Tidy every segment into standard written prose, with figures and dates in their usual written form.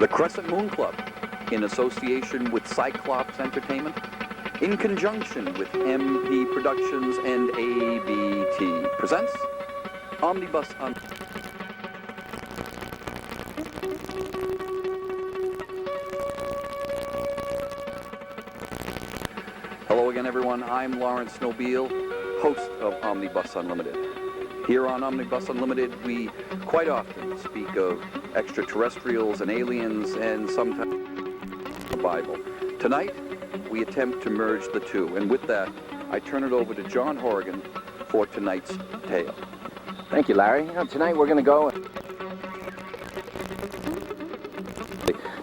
The Crescent Moon Club, in association with Cyclops Entertainment, in conjunction with MP Productions and ABT, presents Omnibus on... Hello again, everyone. I'm Laurence, Nobile, host of Omnibus Unlimited. Here on Omnibus Unlimited, we quite often speak of extraterrestrials and aliens and sometimes the Bible. Tonight, we attempt to merge the two. And with that, I turn it over to John Horrigan for tonight's tale. Thank you, Larry. Tonight we're going to go...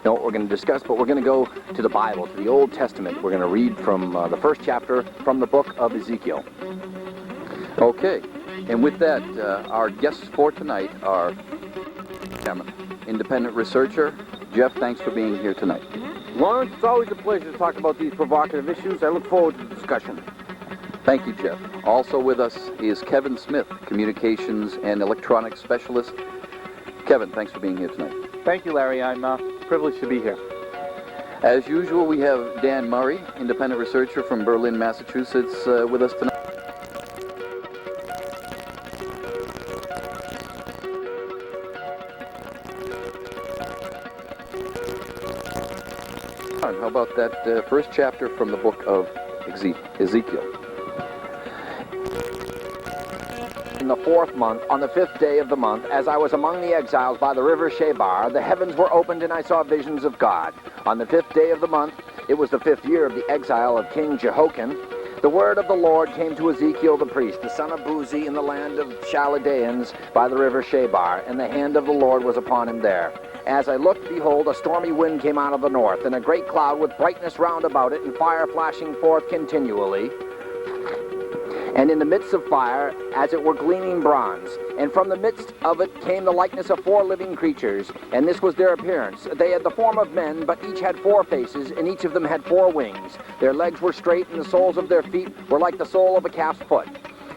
know what we're going to discuss, but we're going to go to the Bible, to the Old Testament. We're going to read from the first chapter from the book of Ezekiel. Okay, and with that, our guests for tonight are Shamon, independent researcher. Jeff, thanks for being here tonight. Laurence, it's always a pleasure to talk about these provocative issues. I look forward to the discussion. Thank you, Jeff. Also with us is Kevin Smith, communications and electronics specialist. Kevin, thanks for being here tonight. Thank you, Larry. I'm privileged to be here. As usual, we have Dan Murray, independent researcher from Berlin, Massachusetts, with us tonight. How about that first chapter from the book of Ezekiel? In the 4th month, on the 5th day of the month, as I was among the exiles by the river Shebar, the heavens were opened and I saw visions of God. On the 5th day of the month, it was the 5th year of the exile of King Jehoiakim, the word of the Lord came to Ezekiel the priest, the son of Buzi, in the land of Chaldeans by the river Shebar, and the hand of the Lord was upon him there. As I looked, behold, a stormy wind came out of the north, and a great cloud with brightness round about it, and fire flashing forth continually. And in the midst of fire, as it were gleaming bronze. And from the midst of it came the likeness of 4 living creatures, and this was their appearance. They had the form of men, but each had 4 faces, and each of them had 4 wings. Their legs were straight, and the soles of their feet were like the sole of a calf's foot.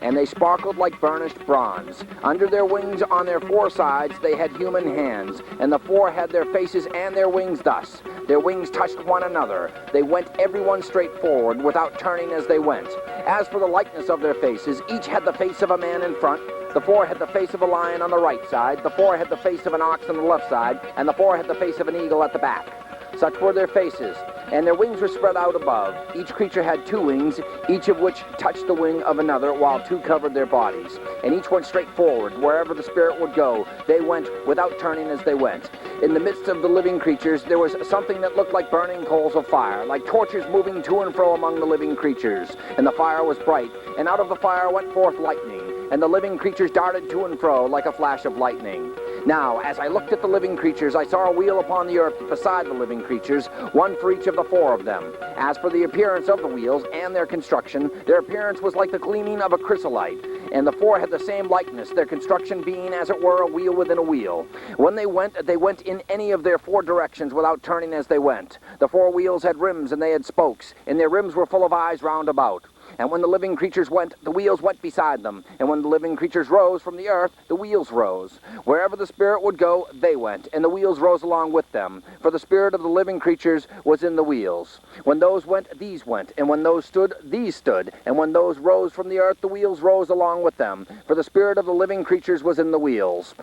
And they sparkled like burnished bronze. Under their wings on their 4 sides they had human hands, and the 4 had their faces and their wings thus. Their wings touched one another. They went every one straight forward, without turning as they went. As for the likeness of their faces, each had the face of a man in front. The 4 had the face of a lion on the right side, the 4 had the face of an ox on the left side, and the 4 had the face of an eagle at the back. Such were their faces, and their wings were spread out above. Each creature had 2 wings, each of which touched the wing of another, while 2 covered their bodies. And each went straight forward. Wherever the spirit would go, they went without turning as they went. In the midst of the living creatures, there was something that looked like burning coals of fire, like torches moving to and fro among the living creatures. And the fire was bright, and out of the fire went forth lightning, and the living creatures darted to and fro like a flash of lightning. Now, as I looked at the living creatures, I saw a wheel upon the earth beside the living creatures, one for each of the 4 of them. As for the appearance of the wheels and their construction, their appearance was like the gleaming of a chrysolite, and the 4 had the same likeness, their construction being as it were a wheel within a wheel. When they went in any of their 4 directions without turning as they went. The 4 wheels had rims and they had spokes, and their rims were full of eyes round about. And when the living creatures went, the wheels went beside them. And when the living creatures rose from the earth, the wheels rose. Wherever the spirit would go, they went, and the wheels rose along with them. For the spirit of the living creatures was in the wheels. When those went, these went. And when those stood, these stood. And when those rose from the earth, the wheels rose along with them. For the spirit of the living creatures was in the wheels.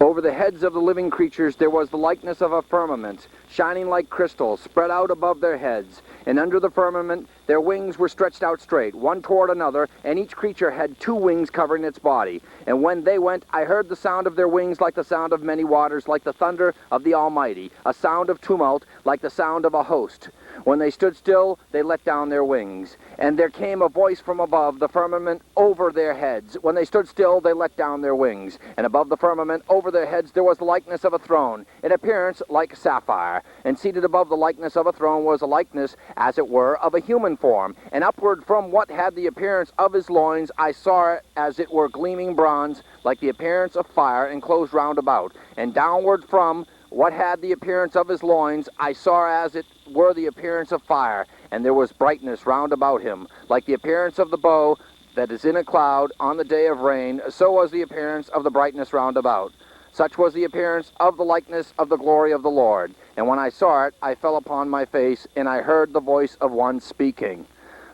Over the heads of the living creatures there was the likeness of a firmament, shining like crystal, spread out above their heads. And under the firmament their wings were stretched out straight, one toward another, and each creature had 2 wings covering its body. And when they went, I heard the sound of their wings like the sound of many waters, like the thunder of the Almighty, a sound of tumult, like the sound of a host. When they stood still, they let down their wings. And there came a voice from above the firmament over their heads. When they stood still, they let down their wings. And above the firmament over their heads there was the likeness of a throne, in appearance like sapphire. And seated above the likeness of a throne was a likeness, as it were, of a human form. And upward from what had the appearance of his loins, I saw as it were gleaming bronze, like the appearance of fire, enclosed round about. And downward from what had the appearance of his loins, I saw as it were the appearance of fire, and there was brightness round about him, like the appearance of the bow that is in a cloud on the day of rain, so was the appearance of the brightness round about. Such was the appearance of the likeness of the glory of the Lord. And when I saw it, I fell upon my face, and I heard the voice of one speaking.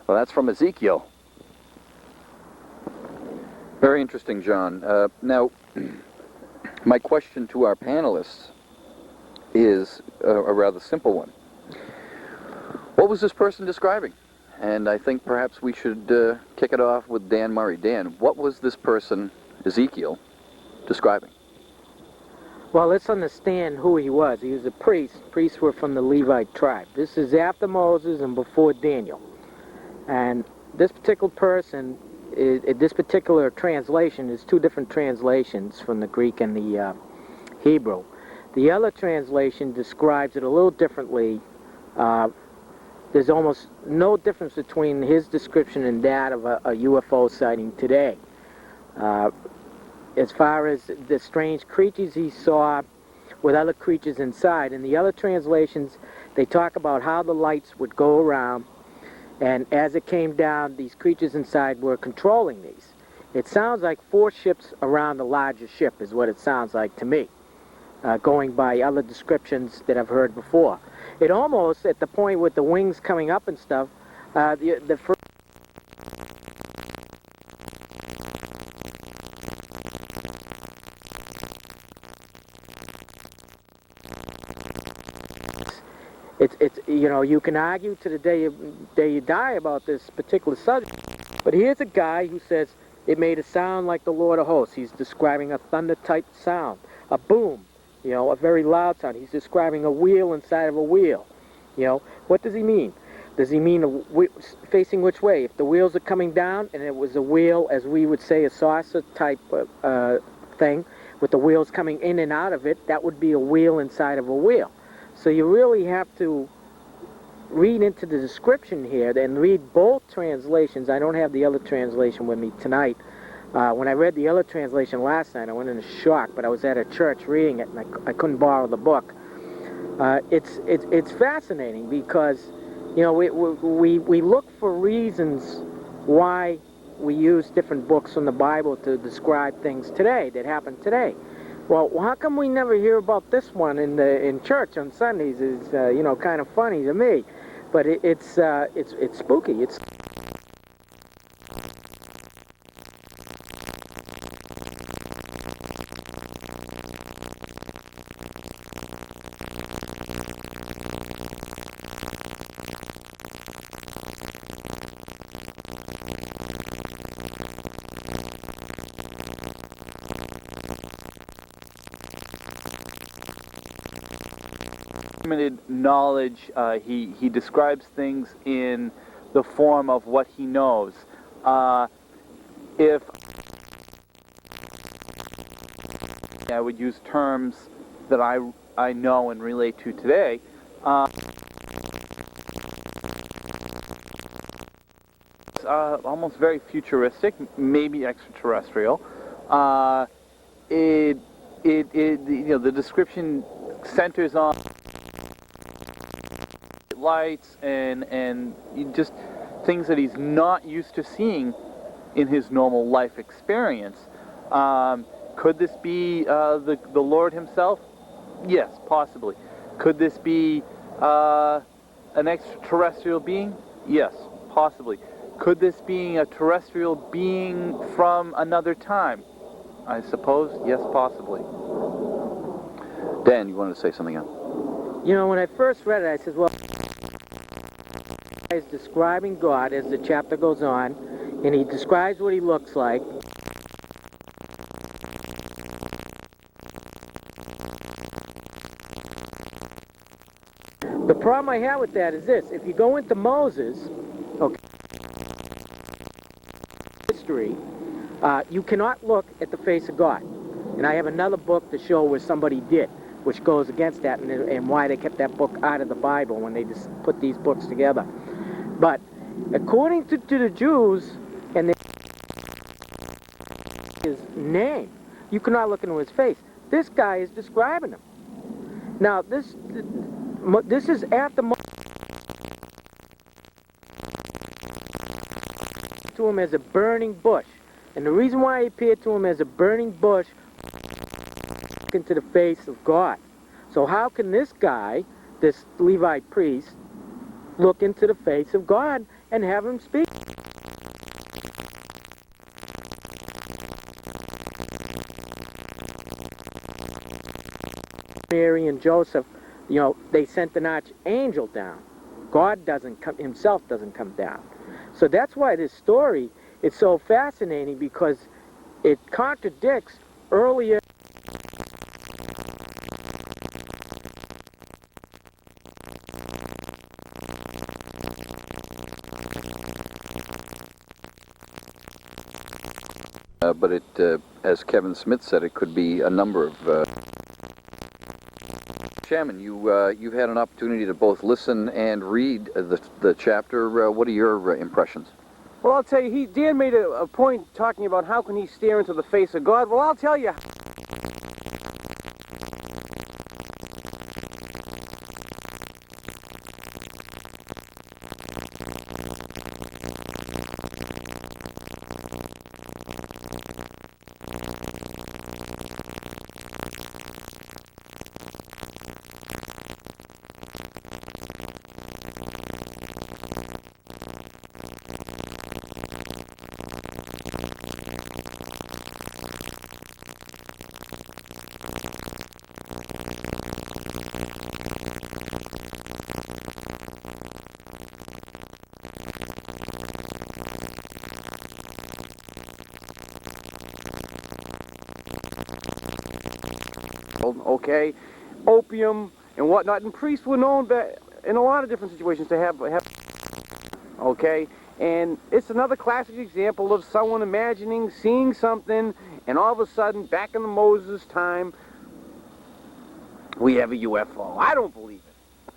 Well, that's from Ezekiel. Very interesting, John. Now, my question to our panelists is a rather simple one. What was this person describing? And I think perhaps we should kick it off with Dan Murray. Dan, what was this person, Ezekiel, describing? Well, let's understand who he was. He was a priest. Priests were from the Levite tribe. This is after Moses and before Daniel. And this particular person, this particular translation is two different translations from the Greek and the Hebrew. The other translation describes it a little differently. There's almost no difference between his description and that of a UFO sighting today. As far as the strange creatures he saw with other creatures inside. In the other translations, they talk about how the lights would go around, and as it came down, these creatures inside were controlling these. It sounds like 4 ships around the larger ship is what it sounds like to me, going by other descriptions that I've heard before. It almost, at the point with the wings coming up and stuff, the first It's you know, you can argue to the day you die about this particular subject, but here's a guy who says it made a sound like the Lord of Hosts. He's describing a thunder-type sound, a boom, you know, a very loud sound. He's describing a wheel inside of a wheel. You know, what does he mean? Does he mean facing which way? If the wheels are coming down and it was a wheel, as we would say, a saucer-type thing, with the wheels coming in and out of it, that would be a wheel inside of a wheel. So you really have to read into the description here and read both translations. I don't have the other translation with me tonight. When I read the other translation last night, I went into shock, but I was at a church reading it, and I couldn't borrow the book. It's fascinating because, you know, we look for reasons why we use different books from the Bible to describe things today that happen today. Well, how come we never hear about this one in church on Sundays? Is you know, kind of funny to me, but it's spooky. It's limited knowledge. He describes things in the form of what he knows. If I would use terms that I know and relate to today, it's almost very futuristic, maybe extraterrestrial. You know, the description centers on lights and just things that he's not used to seeing in his normal life experience. Could this be the Lord himself? Yes, possibly. Could this be an extraterrestrial being? Yes, possibly. Could this be a terrestrial being from another time? I suppose, yes, possibly. Dan, you wanted to say something else? You know, when I first read it, I said, well, he's describing God as the chapter goes on, and he describes what he looks like. The problem I have with that is this: if you go into Moses, okay, history, you cannot look at the face of God. And I have another book to show where somebody did, which goes against that, and why they kept that book out of the Bible when they just put these books together. But according to the Jews and his name, you cannot look into his face. This guy is describing him. Now, this is after to him as a burning bush. And the reason why he appeared to him as a burning bush, into the face of God. So how can this guy, this Levite priest, look into the face of God and have him speak? Mary and Joseph, you know, they sent an archangel down. God himself doesn't come down. So that's why this story is so fascinating, because it contradicts earlier. But it, as Kevin Smith said, it could be a number of... Shamon, you've had an opportunity to both listen and read the chapter. What are your impressions? Well, I'll tell you, Dan made a point talking about how can he stare into the face of God. Well, I'll tell you. Okay, opium and whatnot, and priests were known in a lot of different situations to have okay, and it's another classic example of someone imagining seeing something, and all of a sudden, back in the Moses time, we have a UFO. I don't believe it.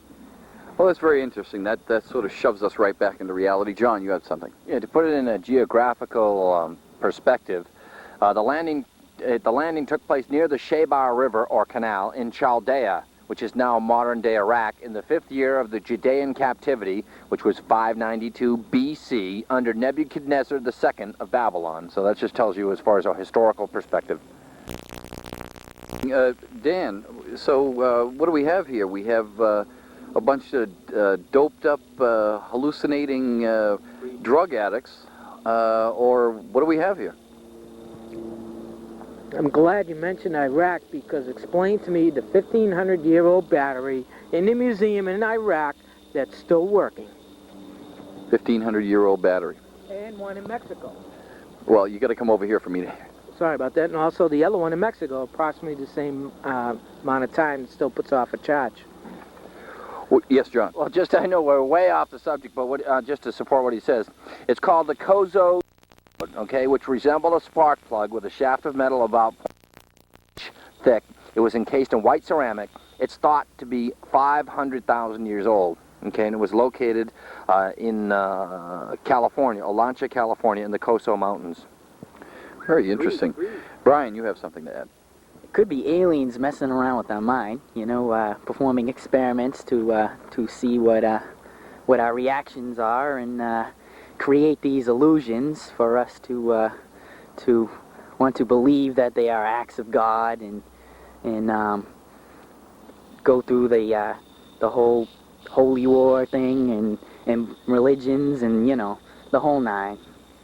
Well, that's very interesting. That sort of shoves us right back into reality. John, you have something. Yeah, to put it in a geographical perspective, the landing took place near the Shebar River or Canal in Chaldea, which is now modern-day Iraq, in the 5th year of the Judean captivity, which was 592 BC, under Nebuchadnezzar II of Babylon. So that just tells you as far as a historical perspective. Dan, so what do we have here? We have a bunch of doped-up, hallucinating drug addicts, or what do we have here? I'm glad you mentioned Iraq, because explain to me the 1,500-year-old battery in the museum in Iraq that's still working. 1,500-year-old battery. And one in Mexico. Well, you got to come over here for me to... Sorry about that. And also the yellow one in Mexico, approximately the same amount of time, still puts off a charge. Well, yes, John. Well, I know we're way off the subject, but just to support what he says, it's called the Kozo, okay, which resembled a spark plug with a shaft of metal about thick. It was encased in white ceramic. It's thought to be 500,000 years old, okay, and it was located in California, Olancha, California, in the Coso Mountains. Very interesting. Brian, you have something to add. It could be aliens messing around with our mind, you know, performing experiments to see what our reactions are, and create these illusions for us to want to believe that they are acts of God, and go through the whole holy war thing, and religions, and, you know, the whole nine.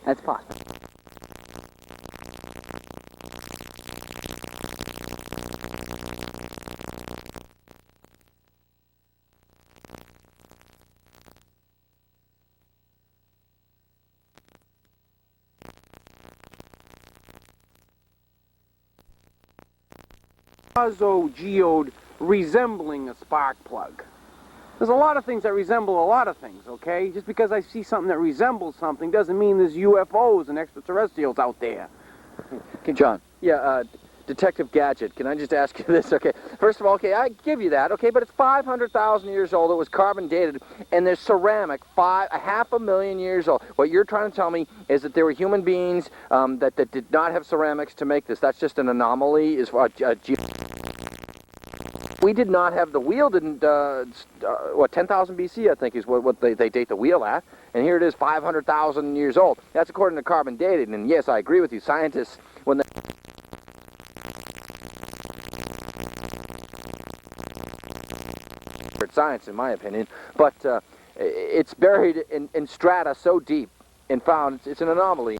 That's possible. Geode resembling a spark plug. There's a lot of things that resemble a lot of things, okay? Just because I see something that resembles something doesn't mean there's UFOs and extraterrestrials out there. John. Yeah, Detective Gadget, can I just ask you this? Okay, first of all, okay, I give you that, okay, but it's 500,000 years old. It was carbon dated, and there's ceramic, 500,000 years old. What you're trying to tell me is that there were human beings that did not have ceramics to make this. That's just an anomaly. We did not have the wheel. Didn't 10,000 BC, I think, is what they date the wheel at, and here it is, 500,000 years old. That's according to carbon dated, and yes, I agree with you. Scientists, when they science, in my opinion. But it's buried in strata so deep and found it's an anomaly.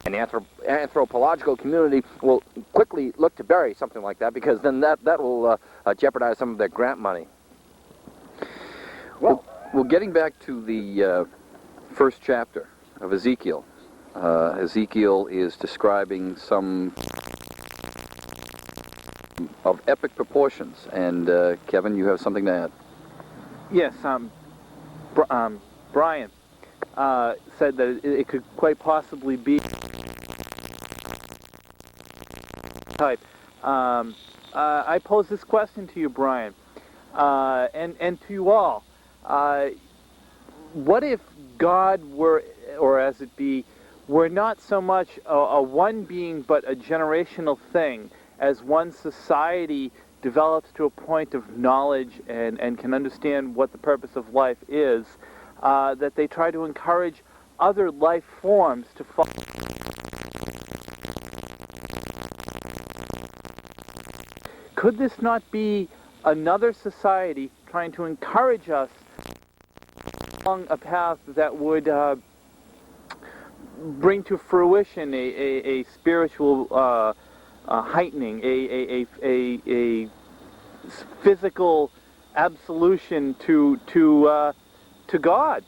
And the anthropological community will quickly look to bury something like that, because then that will jeopardize some of their grant money. Well, getting back to the first chapter of Ezekiel, Ezekiel is describing some of epic proportions, and Kevin, you have something to add. Yes, Brian said that it could quite possibly be type. I pose this question to you, Brian, and to you all. What if God were, or as it be, were not so much a one being but a generational thing, as one society develops to a point of knowledge and can understand what the purpose of life is, that they try to encourage other life forms to follow. Could this not be another society trying to encourage us along a path that would bring to fruition a spiritual heightening, a physical absolution to God?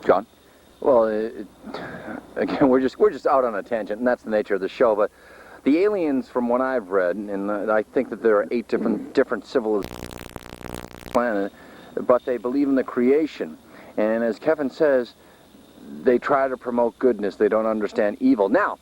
John? Well, again, we're just out on a tangent, and that's the nature of the show. But the aliens, from what I've read, and I think that there are 8 different civilizations on the planet, but they believe in the creation. And as Kevin says, they try to promote goodness. They don't understand evil. Now,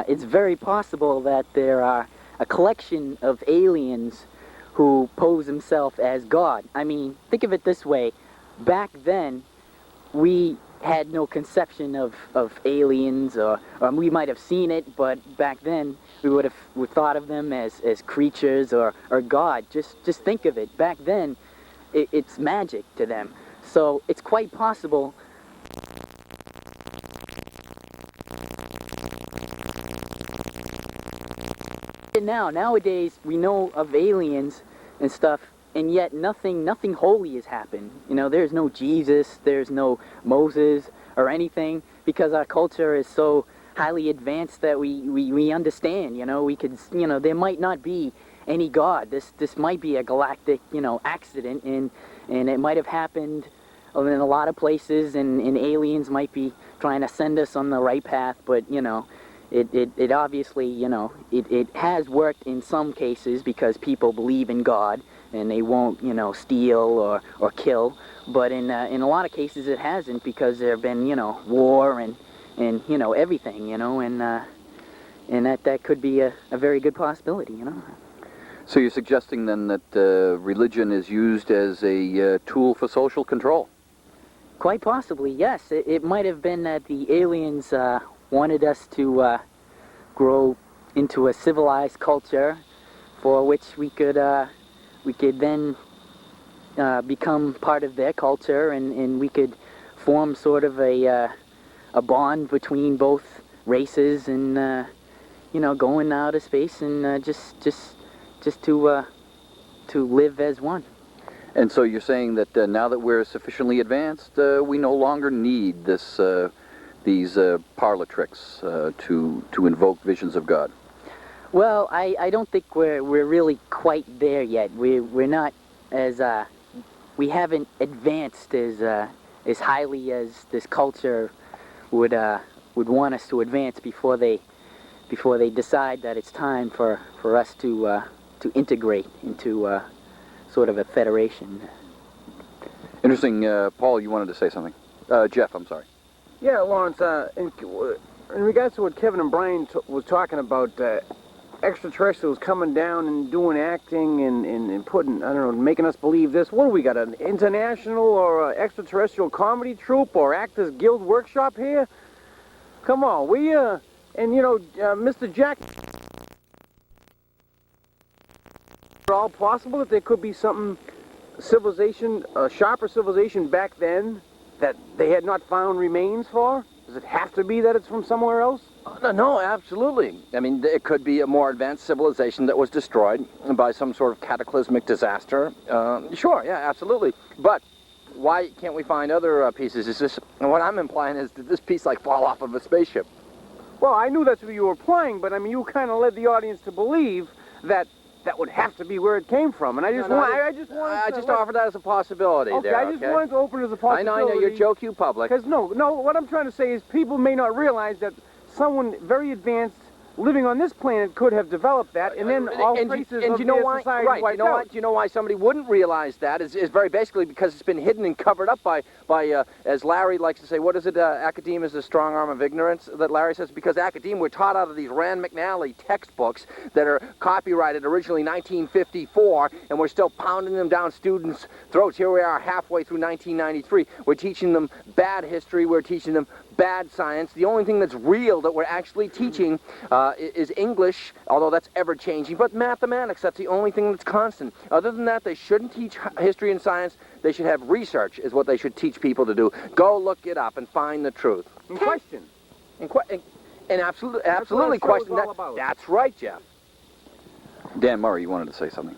it's very possible that there are a collection of aliens who pose themselves as God. I mean, think of it this way. Back then, we had no conception of aliens, or we might have seen it, but back then we would have thought of them as creatures or God. Just think of it. Back then, it's magic to them. So it's quite possible. Nowadays, we know of aliens and stuff, and yet nothing holy has happened. You know, there's no Jesus, there's no Moses or anything, because our culture is so highly advanced that we understand. You know, we could, you know, there might not be any God. This might be a galactic, you know, accident, and it might have happened in a lot of places, and aliens might be trying to send us on the right path, but you know. It obviously, you know, it has worked in some cases because people believe in God and they won't, you know, steal or kill. But in a lot of cases it hasn't, because there have been, you know, war and you know, everything, you know, and that could be a very good possibility, you know. So you're suggesting then that religion is used as a tool for social control? Quite possibly, yes. It might have been that the aliens wanted us to grow into a civilized culture, for which we could then become part of their culture, and we could form sort of a bond between both races, and you know, go in outer space and just to live as one. And so you're saying that now that we're sufficiently advanced, we no longer need these parlor tricks to invoke visions of God? Well, I don't think we're really quite there yet. We're not as we haven't advanced as highly as this culture would want us to advance before they before they decide that it's time for us to integrate into sort of a federation. Interesting. Paul, you wanted to say something. Jeff, I'm sorry. Yeah, Laurence, in regards to what Kevin and Brian was talking about, extraterrestrials coming down and doing acting and putting, I don't know, making us believe this. What do we got, an international or extraterrestrial comedy troupe or Actors Guild workshop here? Come on, and you know, Mr. Jack, all possible that there could be something, civilization, a sharper civilization back then that they had not found remains for? Does it have to be that it's from somewhere else? No, absolutely. I mean, it could be a more advanced civilization that was destroyed by some sort of cataclysmic disaster. Sure, yeah, absolutely. But why can't we find other pieces? Is this, and what I'm implying is, did this piece like fall off of a spaceship? Well, I knew that's what you were implying, but I mean, you kind of led the audience to believe that that would have to be where it came from, and I just offered that as a possibility. Okay, there, I just wanted to open it as a possibility. I know, you're Joe Q public. Because no, what I'm trying to say is people may not realize that someone very advanced living on this planet could have developed that, and then all traces of their society wiped out. Do you know why somebody wouldn't realize that? Is very basically because it's been hidden and covered up by as Larry likes to say, what is it, academia is a strong arm of ignorance, that Larry says, because academia, we're taught out of these Rand McNally textbooks that are copyrighted originally 1954, and we're still pounding them down students' throats. Here we are halfway through 1993. We're teaching them bad history, we're teaching them bad science. The only thing that's real that we're actually teaching is English, although that's ever-changing, but mathematics, that's the only thing that's constant. Other than that, they shouldn't teach history and science. They should have research is what they should teach people to do. Go look it up and find the truth. And question. And absolutely question that. That's right, Jeff. Dan Murray, you wanted to say something.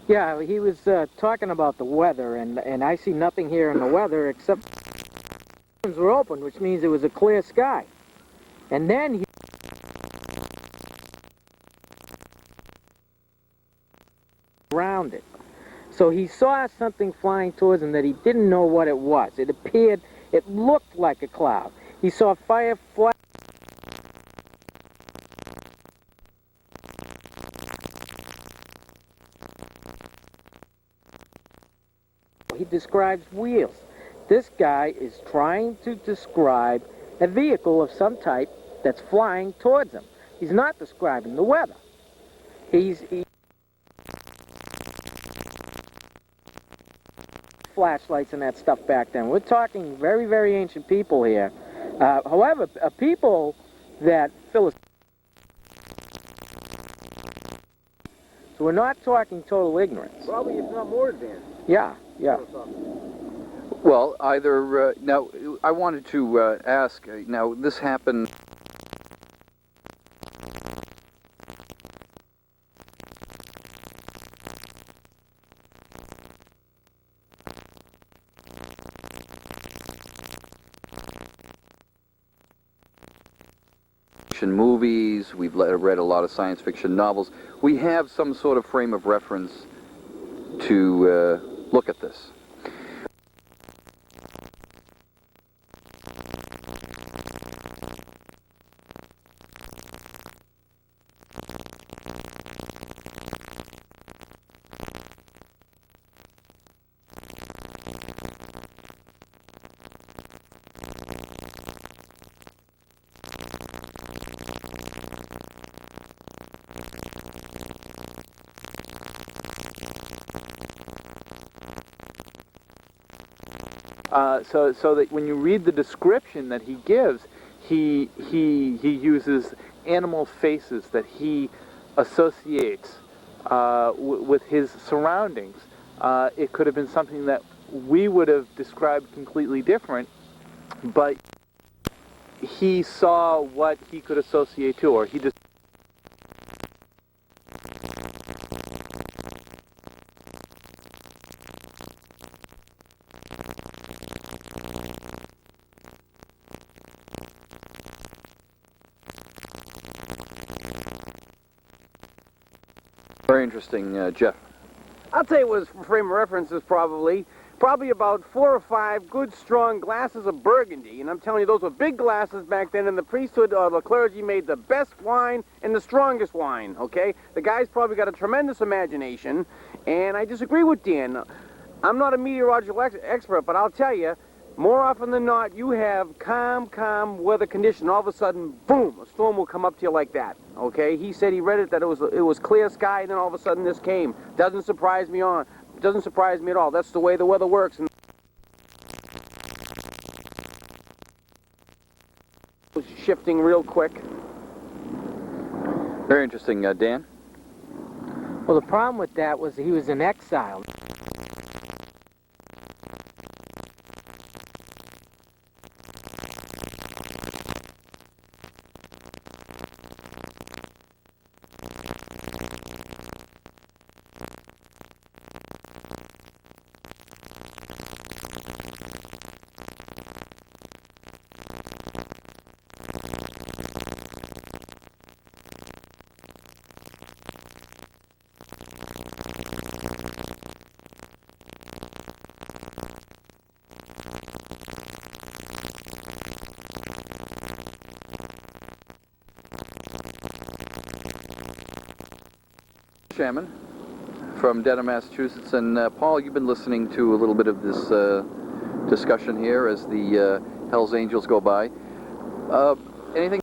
Yeah, he was talking about the weather, and I see nothing here in the weather except were open, which means it was a clear sky. And then he around it. So he saw something flying towards him that he didn't know what it was. It looked like a cloud. He saw fire fly. He describes wheels. This guy is trying to describe a vehicle of some type that's flying towards him. He's not describing the weather. Flashlights and that stuff back then. We're talking very, very ancient people here. However, a people that so we're not talking total ignorance. Probably if not more advanced. Yeah. Well, either now I wanted to ask. Now this happened. Movies, we've read a lot of science fiction novels. We have some sort of frame of reference to look at this. So that when you read the description that he gives, he uses animal faces that he associates with his surroundings. It could have been something that we would have described completely different, but he saw what he could associate to, or he just. Very interesting, Jeff. I'll tell you what his frame of reference is probably probably about 4 or 5 good, strong glasses of Burgundy. And I'm telling you, those were big glasses back then, and the priesthood or the clergy made the best wine and the strongest wine, okay? The guy's probably got a tremendous imagination, and I disagree with Dan. I'm not a meteorological expert, but I'll tell you, more often than not, you have calm weather condition. All of a sudden, boom, a storm will come up to you like that. Okay? He said he read it that it was clear sky, and then all of a sudden this came. Doesn't surprise me at all. That's the way the weather works. And it was shifting real quick. Very interesting, Dan. Well, the problem with that was he was in exile. Shamon from Dedham, Massachusetts, and Paul, you've been listening to a little bit of this discussion here as the Hells Angels go by. Anything?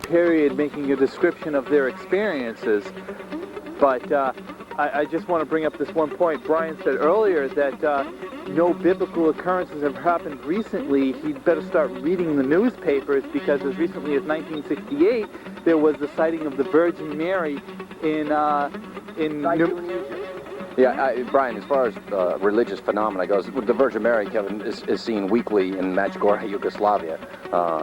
Period, making a description of their experiences, but I just want to bring up this one point. Brian said earlier that no biblical occurrences have happened recently. He'd better start reading the newspapers, because as recently as 1968 there was the sighting of the Virgin Mary in Yeah, Brian, as far as religious phenomena goes, the Virgin Mary, Kevin, is seen weekly in Medjugorje, Yugoslavia,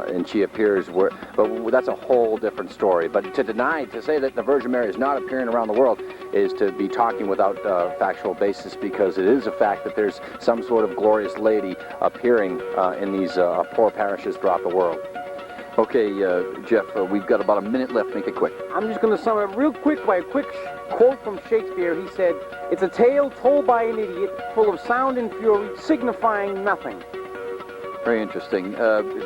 and she appears where, but that's a whole different story. But to say that the Virgin Mary is not appearing around the world is to be talking without factual basis, because it is a fact that there's some sort of glorious lady appearing in these poor parishes throughout the world. Okay, Jeff, we've got about a minute left. Make it quick. I'm just going to sum it up real quick by a quick quote from Shakespeare. He said, "It's a tale told by an idiot, full of sound and fury, signifying nothing." Very interesting.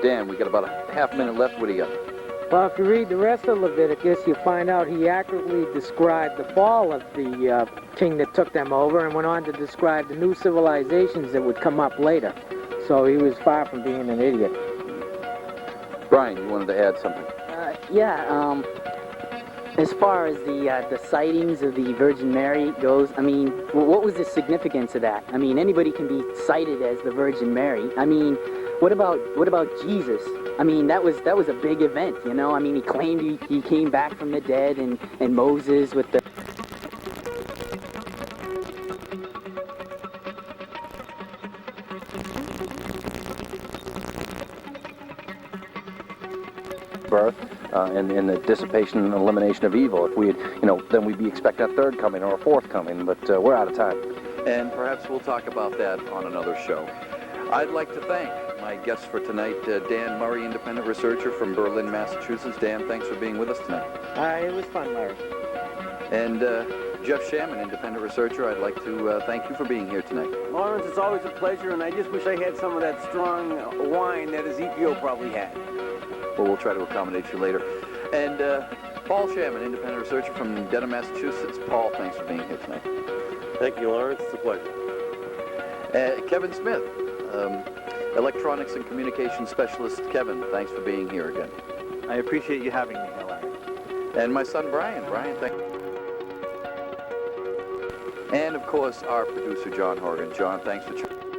Dan, we got about a half minute left. What do you got? Well, if you read the rest of Leviticus, you find out he accurately described the fall of the king that took them over, and went on to describe the new civilizations that would come up later. So he was far from being an idiot. Brian, you wanted to add something? As far as the sightings of the Virgin Mary goes, I mean, what was the significance of that? I mean, anybody can be cited as the Virgin Mary. I mean, what about Jesus? I mean, that was a big event, you know? I mean, he claimed he came back from the dead, and Moses with the... birth and the dissipation and elimination of evil. If we had, then we'd be expecting a third coming or a fourth coming, but we're out of time. And perhaps we'll talk about that on another show. I'd like to thank my my guests for tonight, Dan Murray, independent researcher from Berlin, Massachusetts. Dan, thanks for being with us tonight. It was fun, Larry. And Jeff Shamon, independent researcher, I'd like to thank you for being here tonight. Lawrence, it's always a pleasure, and I just wish I had some of that strong wine that Ezekiel probably had. Well, we'll try to accommodate you later. And Paul Shamon, independent researcher from Dedham, Massachusetts. Paul, thanks for being here tonight. Thank you, Laurence. It's a pleasure. Kevin Smith, electronics and communications specialist. Kevin, thanks for being here again. I appreciate you having me here, Larry. And my son, Brian. Brian, thank you. And, of course, our producer, John Horrigan. John, thanks for...